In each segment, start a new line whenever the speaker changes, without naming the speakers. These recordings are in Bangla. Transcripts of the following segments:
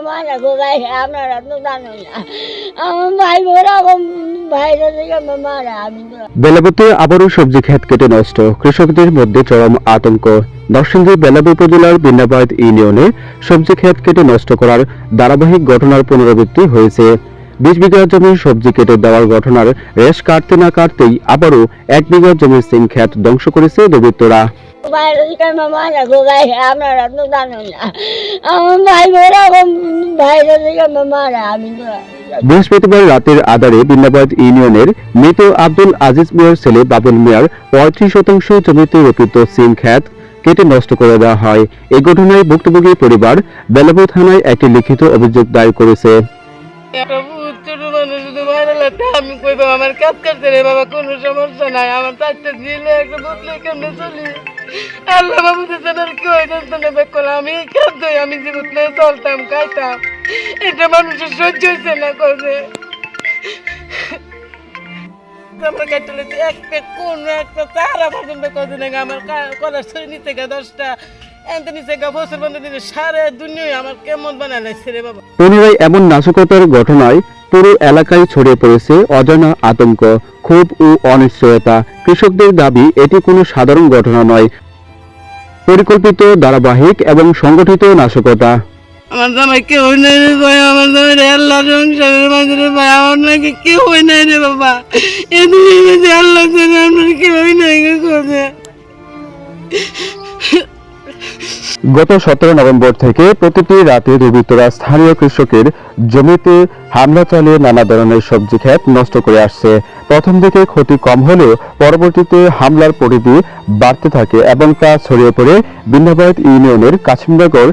মারা গো ভাই আপনারা তো জানেন না আমার ভাই বোরা ভাইরা থেকে মারা আমি তো।
বেলাবতে আবারও সবজি ক্ষেত কেটে নষ্ট, কৃষকদের মধ্যে চরম আতঙ্ক। নরসিংদী বেলাব উপজেলার বিন্নাবাদ ইউনিয়নে সবজি ক্ষেত কেটে নষ্ট করার ধারাবাহিক ঘটনার পুনরাবৃত্তি হয়েছে। 20 বিঘা জমির সবজি কেটে দেওয়ার ঘটনার রেশ কাটতে না কাটতেই আবারও 1 বিঘা জমির সিম ক্ষেত ধ্বংস করেছে দুর্বৃত্তরা।
ভাইরা থেকে মারা গো ভাই আপনারা তো জানেন না আমার ভাই বোরা ভাইরা থেকে মারা আমি তো।
বৃহস্পতিবার রাতের আধারে বিন্নাবাদ ইউনিয়নের মৃত আব্দুল আজিজ মিয়ার ছেলে বাবুল মিয়ার 35% জমিতে রোপিত সিম ক্ষেত কেটে নষ্ট করে দেওয়া হয়। এই ঘটনায় ভুক্তভোগী পরিবার বেলাব থানায় একটি লিখিত অভিযোগ দায়ের করেছে।
আমি কইব আমার কাজ করতে রে বাবা, কোনো সমস্যা নাই, আমার চারটে দিলে একটা বদলে কেমনে চলি। আল্লাহ বাবু দিতেন কি হইতেন বেকল আমি খাদ্য আমি জীবন চলতাম খাইতাম, এটা মানুষের সহ্য হয়েছে না কবে। আমার কাটলে এক পেট কোন একটা তারা পর্যন্ত কদিন আগে আমার কলার ছড়ি নিতে গা 10টা বছর বন্ধ দিনে সারা দুনিয়ায় আমার কেমন বানাইছে রে বাবা।
পুনরায় এমন নাশকতার ঘটনায় পুরো এলাকায় ছড়িয়ে পড়েছে অজানা আতঙ্ক, ক্ষোভ ও অনিশ্চয়তা। কৃষকদের দাবি এটি কোনো সাধারণ ঘটনা নয়, পরিকল্পিত, ধারাবাহিক এবং সংগঠিত নাশকতা।
আমার জামাই কেউ নাই রে ভাই, আমার জামাই রে আল্লাহ সংসারের মাঝে রে ভাই, আমার নাকি কেউ নাই রে বাবা, এদিকে আল্লাহ আপনার কেউ নাই কোথায়।
গত 17 নভেম্বর থেকে প্রতিটি রাতে দুর্বৃত্তরা স্থানীয় কৃষকের জমিতে হামলা চালিয়ে নানা ধরনের সবজি ক্ষেত নষ্ট করে আসছে। প্রথম দিকে ক্ষতি কম হলেও পরবর্তীতে হামলার পরিধি বাড়তে থাকে এবং তা ছড়িয়ে পড়ে বিন্নাবাদ ইউনিয়নের কাশিমনগর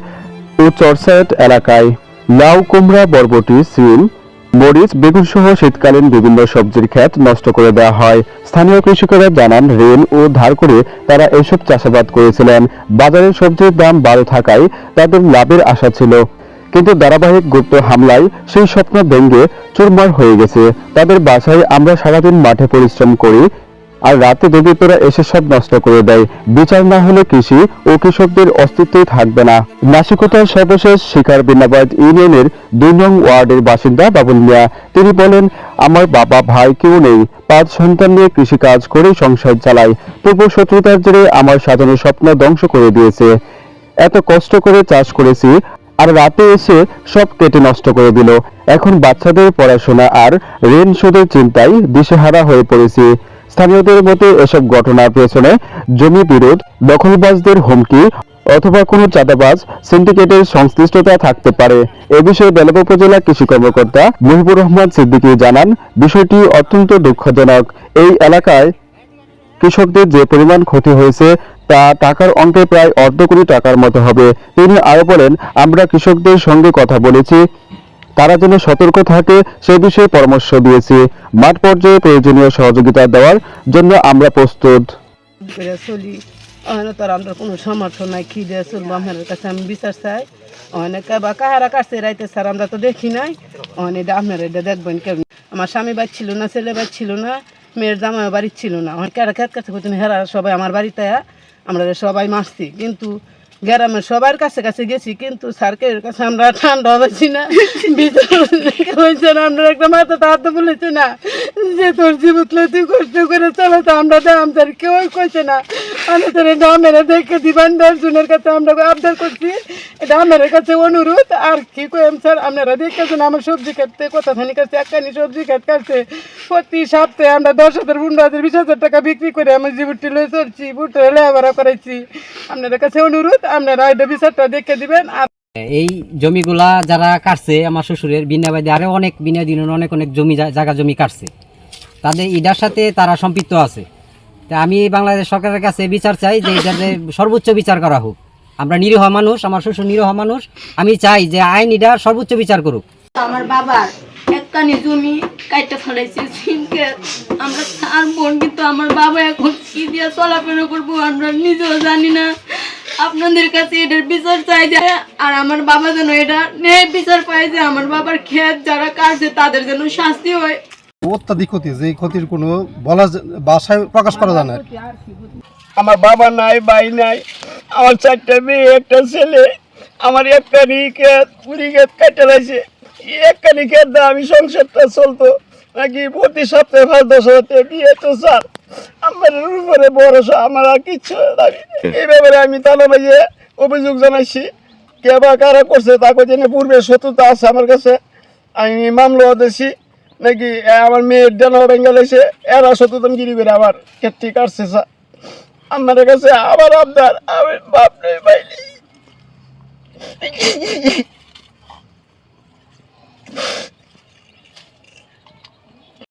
ও চরসায়েট এলাকায়। লাউ, কুমড়া, বরবটি, সিম, মরিচ, বেগুন সহ শীতকালীন বিভিন্ন সবজির ক্ষেত নষ্ট করে দেওয়া হয়। স্থানীয় কৃষকেরা জানান, ঋণ ও ধার করে তারা এসব চাষাবাদ করেছিলেন। বাজারে সবজির দাম ভালো থাকায় তাদের লাভের আশা ছিল, কিন্তু ধারাবাহিক গুপ্ত হামলায় সেই স্বপ্ন ভেঙে চুরমার হয়ে গেছে। তাদের বাসায় আমরা সারাদিন মাঠে পরিশ্রম করি, আর রাতে দুর্বৃত্তরা এসে সব নষ্ট করে দেয়। বিচার না হলে কৃষি ও কৃষকদের অস্তিত্বই থাকবে না। নাশকতার সর্বশেষ শিকার বিন্নাবাদ ইউনিয়নের 2 নং ওয়ার্ডের বাসিন্দা বাবুল মিয়া। তিনি বলেন, আমার বাবা, ভাই কেউ নেই, 5 সন্তান নিয়ে কৃষি কাজ করে সংসার চালাই। পূর্ব শত্রুতার জেরে আমার সাজানো স্বপ্ন ধ্বংস করে দিয়েছে। এত কষ্ট করে চাষ করেছি, আর রাতে এসে সব কেটে নষ্ট করে দিল। এখন বাচ্চাদের পড়াশোনা আর ঋণ শোধের চিন্তায় দিশেহারা হয়ে পড়েছি। স্থানীয়দের মতে এসব ঘটনার পেছনে জমি বিরোধ, দখলবাজদের হুমকি অথবা কোনো চাঁদাবাজ সিন্ডিকেটের সংশ্লিষ্টতা থাকতে পারে। এ বিষয়ে বেলাব উপজেলা কৃষি কর্মকর্তা মুহিবুর রহমান সিদ্দিকী জানান, বিষয়টি অত্যন্ত দুঃখজনক। এই এলাকায় কৃষকদের যে পরিমাণ ক্ষতি হয়েছে তা টাকার অঙ্কে প্রায় অর্ধ কোটি টাকার মতো হবে। তিনি আরো বলেন, আমরা কৃষকদের সঙ্গে কথা বলেছি, তারা যেন সতর্ক থাকে সে বিষয়ে পরামর্শ দিয়েছি। মাঠ পর্যায়ে প্রয়োজনীয় সহযোগিতা দেওয়ার জন্য আমরা প্রস্তুত।
চলি তার আমরা কোনো সামর্থ্য নাই, কি দিয়ে চলবো, আমার কাছে আমি বিচার চাই। অনেক বা কাহারা কাছে রাইতে স্যার আমরা তো দেখি নাই, অনেক আপনারা এটা দেখবেন কেমন। আমার স্বামী বাড়ি ছিল না, ছেলে বাড়ি ছিল না, মেয়ের জামাই বাড়ি ছিল না, অনেক কারা খেত কাছে করতেন, হেরা সবাই আমার বাড়িতে আমরা সবাই মারছি। কিন্তু গ্রামের সবার কাছে কাছে গেছি, কিন্তু স্যারকের কাছে আমরা ঠান্ডা হয়েছি না, হয়েছে না, আমরা একটা মাথা হাতে বলেছে না যে তোর জীবতলে তুই কষ্ট করে চলো, তো আমরা দাম তার কেউ কইছে না। আমাদের গ্রামেরা দেখে দিবান জনের কাছে আমরা আবদার করছি, এটা আমাদের কাছে অনুরোধ। আর কি কইম স্যার, আপনারা দেখেছেন আমার সবজি খেতে কথাখানি কাছে একখানি সবজি খেত কাছে প্রতি সপ্তাহে আমরা 10,000, 15,000, 20,000 টাকা বিক্রি করে আমার জীবনটি লয়ে চলছি, বুট লেবারা করাইছি। আপনাদের কাছে অনুরোধ, আপনারা এটা বিচারটা দেখে দিবেন। আর
এই জমিগুলা যারা কাটছে আমার শ্বশুরের বিন্যাবাদী আরো অনেক বিন্যাদিন অনেক জমি জায়গা জমি কাটছে, তাদের এটার সাথে তারা সম্পৃক্ত আছে। তা আমি বাংলাদেশ সরকারের কাছে বিচার চাই যে এটাতে সর্বোচ্চ বিচার করা হোক। আমরা নিরীহ মানুষ, আমার শ্বশুর নিরীহ মানুষ, আমি চাই যে আইন এটা সর্বোচ্চ বিচার করুক।
আমার বাবার একখানি জমি কাইটা ফেলাইছে সিনকে আমরা আর বোন, কিন্তু আমার বাবা এখন কি দিয়ে চলাফেরা করবো আমরা নিজেও জানি না। আপনাদের কাছে এটার বিচার চাই যে, আর আমার বাবা যেন এটা ন্যায় বিচার পায়, যে আমার বাবার ক্ষেত যারা কাটছে তাদের যেন শাস্তি হয়।
অত্যাধিক ক্ষতি, যে ক্ষতির কোনো ভাষায় প্রকাশ করা যায় না।
আমার বাবা নাই, ভাই নাই, আমার 4টা মেয়ে, একটা ছেলে,
আমার একখানি ক্ষেত পুরি ক্ষেত কাটে লাগছে, একখানি ক্ষেত দিয়ে আমি সংসারটা চলতো নাকি প্রতি সপ্তাহে 5-10 হাজার টাকা দিয়ে তো স্যার আমার উপরে ভরসা, আমার আর কিচ্ছু নাই। এই ব্যাপারে আমি থানা ভাইয়ে অভিযোগ জানাইছি, কে বা কারা করছে তাকে জেনে পূর্বে শত্রুতা আছে আমার কাছে, আমি মামলা দিয়েছি নাকি আমার মেয়ের ডানা ভেঙে লেছে, এরা শত্রুতামগিরি করে আমার ক্ষেত্রে কাটছে স্যার। আমার কাছে আবার আবদার, আমি বাপ নেই ভাই নেই।